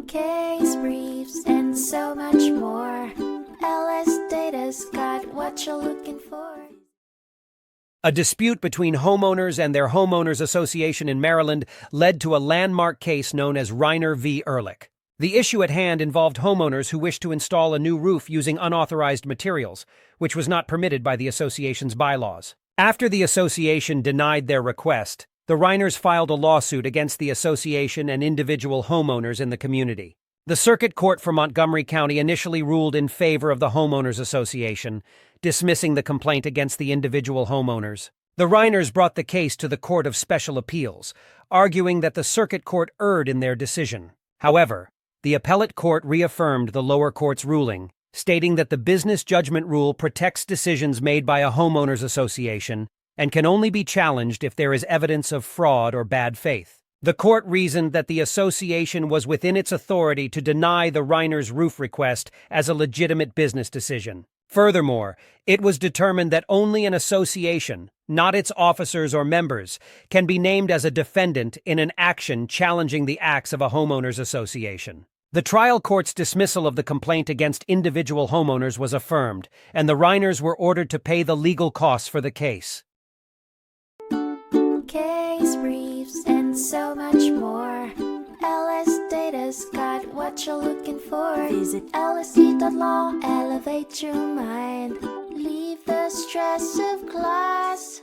case briefs, and so much more. LSData's got what you're looking for. A dispute between homeowners and their homeowners association in Maryland led to a landmark case known as Reiner v. Ehrlich. The issue at hand involved homeowners who wished to install a new roof using unauthorized materials, which was not permitted by the association's bylaws. After the association denied their request, the Reiners filed a lawsuit against the association and individual homeowners in the community. The Circuit Court for Montgomery County initially ruled in favor of the homeowners association, dismissing the complaint against the individual homeowners. The Reiners brought the case to the Court of Special Appeals, arguing that the Circuit Court erred in their decision. However, the appellate court reaffirmed the lower court's ruling, stating that the business judgment rule protects decisions made by a homeowners association and can only be challenged if there is evidence of fraud or bad faith. The court reasoned that the association was within its authority to deny the Reiners' roof request as a legitimate business decision. Furthermore, it was determined that only an association, not its officers or members, can be named as a defendant in an action challenging the acts of a homeowners association. The trial court's dismissal of the complaint against individual homeowners was affirmed, and the Reiners were ordered to pay the legal costs for the case. Case briefs, and so much more. LSData's got what you're looking for. Visit lsd.law, elevate your mind. Leave the stress of class.